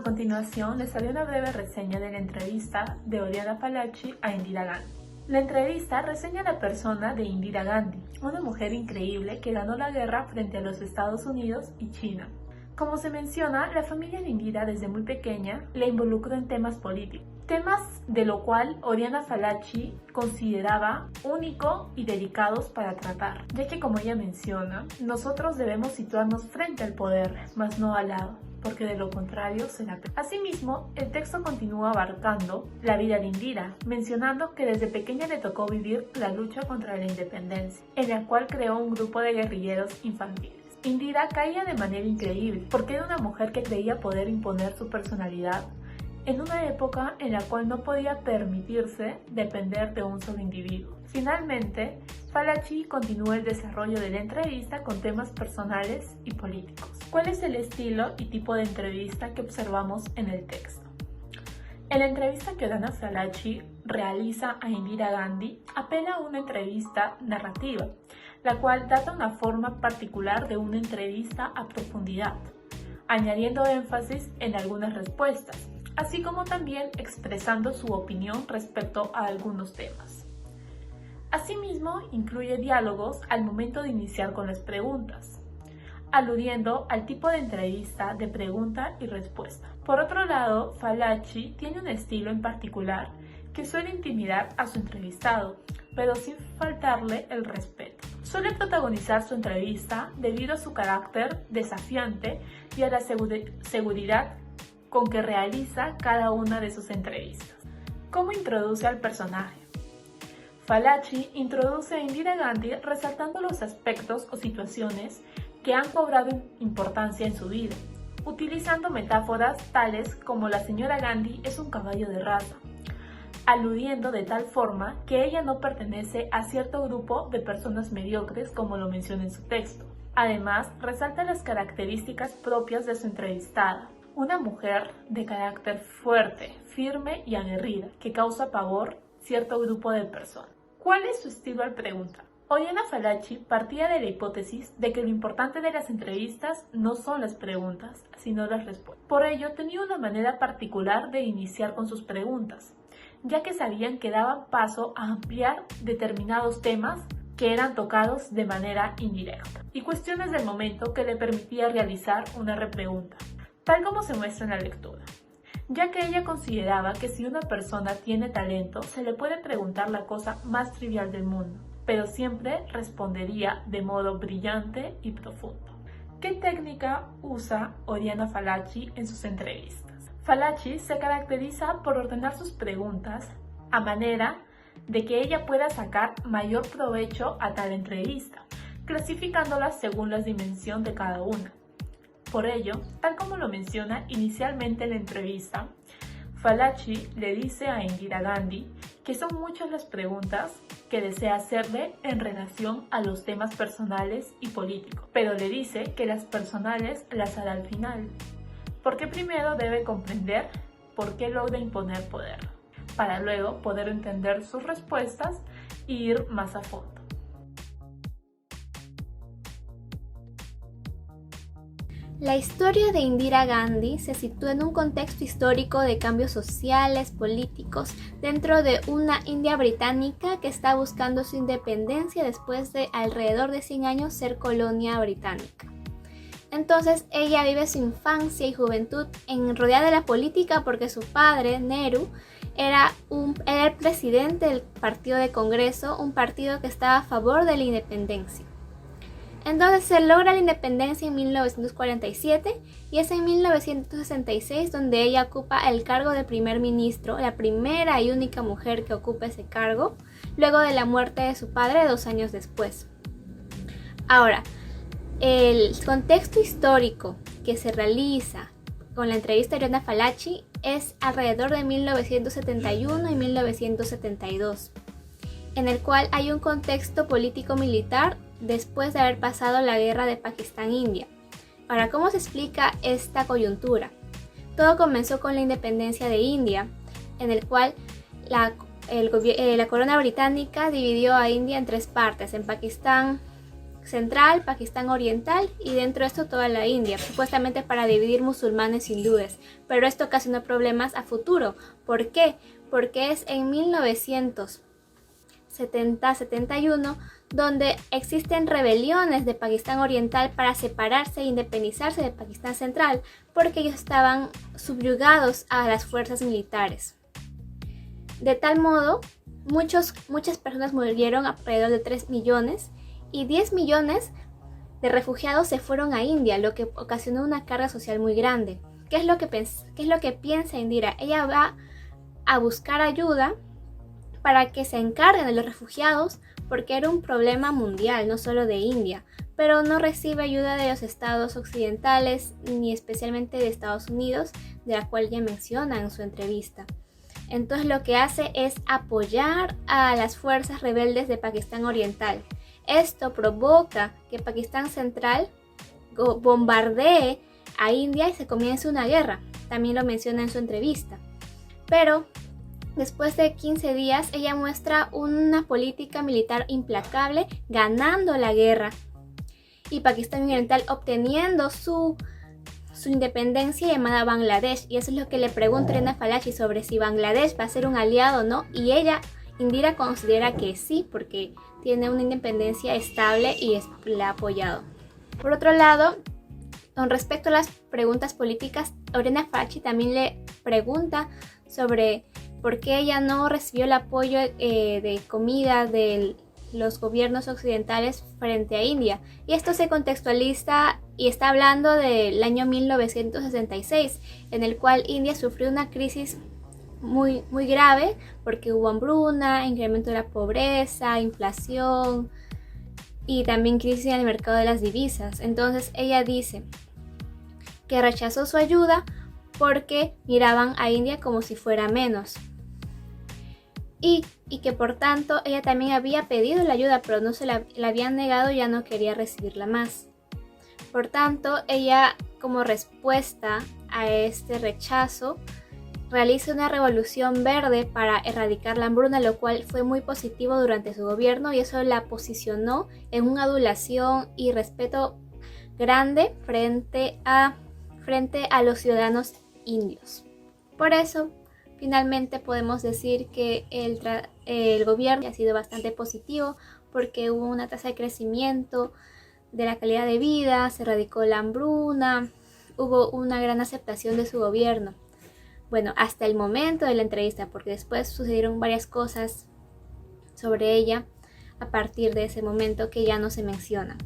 continuación les haré una breve reseña de la entrevista de Oriana Fallaci a Indira Gandhi. La entrevista reseña la persona de Indira Gandhi, una mujer increíble que ganó la guerra frente a los Estados Unidos y China. Como se menciona, la familia de Indira desde muy pequeña la involucró en temas políticos, temas de lo cual Oriana Fallaci consideraba único y delicados para tratar, ya que como ella menciona, nosotros debemos situarnos frente al poder, mas no al lado, porque de lo contrario será peor. Asimismo, el texto continúa abarcando la vida de Indira, mencionando que desde pequeña le tocó vivir la lucha contra la independencia, en la cual creó un grupo de guerrilleros infantiles. Indira caía de manera increíble, porque era una mujer que creía poder imponer su personalidad en una época en la cual no podía permitirse depender de un solo individuo. Finalmente, Fallaci continúa el desarrollo de la entrevista con temas personales y políticos. ¿Cuál es el estilo y tipo de entrevista que observamos en el texto? En la entrevista que Oriana Fallaci realiza a Indira Gandhi, apela a una entrevista narrativa, la cual data una forma particular de una entrevista a profundidad, añadiendo énfasis en algunas respuestas, así como también expresando su opinión respecto a algunos temas. Asimismo, incluye diálogos al momento de iniciar con las preguntas, aludiendo al tipo de entrevista de pregunta y respuesta. Por otro lado, Fallaci tiene un estilo en particular que suele intimidar a su entrevistado, pero sin faltarle el respeto. Suele protagonizar su entrevista debido a su carácter desafiante y a la seguridad con que realiza cada una de sus entrevistas. ¿Cómo introduce al personaje? Fallaci introduce a Indira Gandhi resaltando los aspectos o situaciones que han cobrado importancia en su vida, utilizando metáforas tales como la señora Gandhi es un caballo de raza, aludiendo de tal forma que ella no pertenece a cierto grupo de personas mediocres como lo menciona en su texto. Además, resalta las características propias de su entrevistada, una mujer de carácter fuerte, firme y aguerrida, que causa pavor cierto grupo de personas. ¿Cuál es su estilo al preguntar? Oriana Fallaci partía de la hipótesis de que lo importante de las entrevistas no son las preguntas, sino las respuestas. Por ello, tenía una manera particular de iniciar con sus preguntas, ya que sabían que daban paso a ampliar determinados temas que eran tocados de manera indirecta, y cuestiones del momento que le permitía realizar una repregunta, tal como se muestra en la lectura, ya que ella consideraba que si una persona tiene talento, se le puede preguntar la cosa más trivial del mundo, pero siempre respondería de modo brillante y profundo. ¿Qué técnica usa Oriana Fallaci en sus entrevistas? Fallaci se caracteriza por ordenar sus preguntas a manera de que ella pueda sacar mayor provecho a tal entrevista, clasificándolas según la dimensión de cada una. Por ello, tal como lo menciona inicialmente en la entrevista, Fallaci le dice a Indira Gandhi que son muchas las preguntas que desea hacerle en relación a los temas personales y políticos, pero le dice que las personales las hará al final, porque primero debe comprender por qué logra imponer poder, para luego poder entender sus respuestas e ir más a fondo. La historia de Indira Gandhi se sitúa en un contexto histórico de cambios sociales, políticos, dentro de una India británica que está buscando su independencia después de alrededor de 100 años ser colonia británica. Entonces ella vive su infancia y juventud rodeada de la política porque su padre, Nehru, era el presidente del Partido de Congreso, un partido que estaba a favor de la independencia. Entonces se logra la independencia en 1947 y es en 1966 donde ella ocupa el cargo de primer ministro, la primera y única mujer que ocupa ese cargo, luego de la muerte de su padre 2 años después. Ahora, el contexto histórico que se realiza con la entrevista de Oriana Fallaci es alrededor de 1971 y 1972, en el cual hay un contexto político-militar después de haber pasado la guerra de Pakistán-India. Ahora, ¿cómo se explica esta coyuntura? Todo comenzó con la independencia de India, en el cual la corona británica dividió a India en 3 partes. En Pakistán Central, Pakistán Oriental y dentro de esto toda la India, supuestamente para dividir musulmanes y hindúes, pero esto ocasionó problemas a futuro. ¿Por qué? Porque es en 1970-71 donde existen rebeliones de Pakistán Oriental para separarse e independizarse de Pakistán Central, porque ellos estaban subyugados a las fuerzas militares. De tal modo, muchas personas murieron, alrededor de 3 millones, y 10 millones de refugiados se fueron a India, lo que ocasionó una carga social muy grande. ¿Qué es lo que piensa Indira? Ella va a buscar ayuda para que se encarguen de los refugiados, porque era un problema mundial, no solo de India, pero no recibe ayuda de los estados occidentales, ni especialmente de Estados Unidos, de la cual ella menciona en su entrevista. Entonces lo que hace es apoyar a las fuerzas rebeldes de Pakistán Oriental. Esto provoca que Pakistán Central bombardee a India y se comience una guerra. También lo menciona en su entrevista. Pero después de 15 días, ella muestra una política militar implacable, ganando la guerra, y Pakistán Oriental obteniendo su independencia llamada Bangladesh. Y eso es lo que le pregunta Rina Falaci sobre si Bangladesh va a ser un aliado o no. Y Indira considera que sí, porque tiene una independencia estable y la ha apoyado. Por otro lado, con respecto a las preguntas políticas, Rina Falaci también le pregunta sobre por qué ella no recibió el apoyo de comida de los gobiernos occidentales frente a India. Y esto se contextualiza y está hablando del año 1966, en el cual India sufrió una crisis muy grave porque hubo hambruna, incremento de la pobreza, inflación y también crisis en el mercado de las divisas. Entonces ella dice que rechazó su ayuda porque miraban a India como si fuera menos. Y que por tanto ella también había pedido la ayuda, pero no se la habían negado y ya no quería recibirla más. Por tanto, ella, como respuesta a este rechazo, realiza una revolución verde para erradicar la hambruna, lo cual fue muy positivo durante su gobierno, y eso la posicionó en una adulación y respeto grande frente a los ciudadanos indios. Por eso, finalmente podemos decir que el gobierno ha sido bastante positivo, porque hubo una tasa de crecimiento de la calidad de vida, se erradicó la hambruna, hubo una gran aceptación de su gobierno. Bueno, hasta el momento de la entrevista, porque después sucedieron varias cosas sobre ella a partir de ese momento que ya no se mencionan.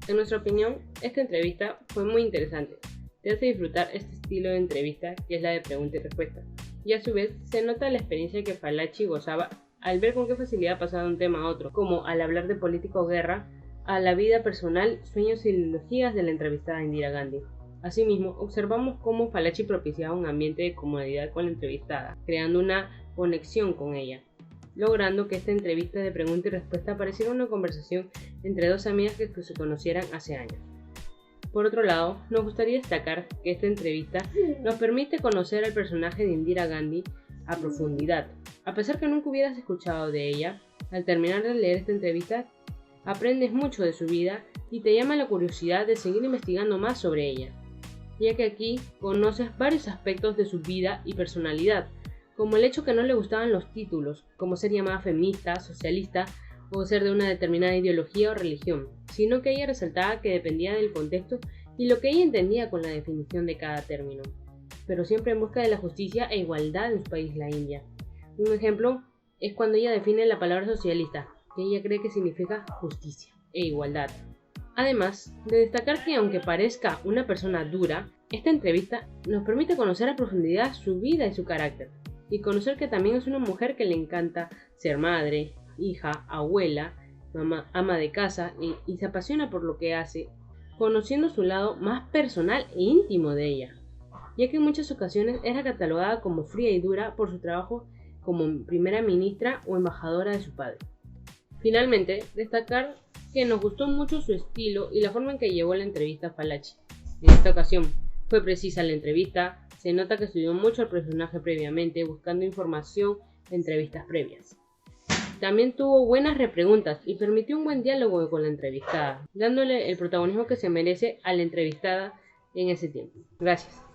En nuestra opinión, esta entrevista fue muy interesante. Te hace disfrutar este estilo de entrevista, que es la de pregunta y respuesta. Y a su vez, se nota la experiencia que Falaci gozaba al ver con qué facilidad pasaba de un tema a otro, como al hablar de política o guerra, a la vida personal, sueños y ideologías de la entrevistada Indira Gandhi. Asimismo, observamos cómo Falaci propiciaba un ambiente de comodidad con la entrevistada, creando una conexión con ella, logrando que esta entrevista de pregunta y respuesta pareciera una conversación entre dos amigas que se conocieran hace años. Por otro lado, nos gustaría destacar que esta entrevista nos permite conocer al personaje de Indira Gandhi a profundidad. A pesar que nunca hubieras escuchado de ella, al terminar de leer esta entrevista, aprendes mucho de su vida y te llama la curiosidad de seguir investigando más sobre ella, ya que aquí conoces varios aspectos de su vida y personalidad, como el hecho que no le gustaban los títulos, como ser llamada feminista, socialista o ser de una determinada ideología o religión, sino que ella resaltaba que dependía del contexto y lo que ella entendía con la definición de cada término, pero siempre en busca de la justicia e igualdad en su país, la India. Un ejemplo es cuando ella define la palabra socialista, que ella cree que significa justicia e igualdad. Además de destacar que aunque parezca una persona dura, esta entrevista nos permite conocer a profundidad su vida y su carácter, y conocer que también es una mujer que le encanta ser madre, hija, abuela, mamá, ama de casa y se apasiona por lo que hace, conociendo su lado más personal e íntimo de ella, ya que en muchas ocasiones era catalogada como fría y dura por su trabajo como primera ministra o embajadora de su padre. Finalmente, destacar que nos gustó mucho su estilo y la forma en que llevó la entrevista a Falaci. En esta ocasión fue precisa la entrevista, se nota que estudió mucho al personaje previamente, buscando información de entrevistas previas. También tuvo buenas repreguntas y permitió un buen diálogo con la entrevistada, dándole el protagonismo que se merece a la entrevistada en ese tiempo. Gracias.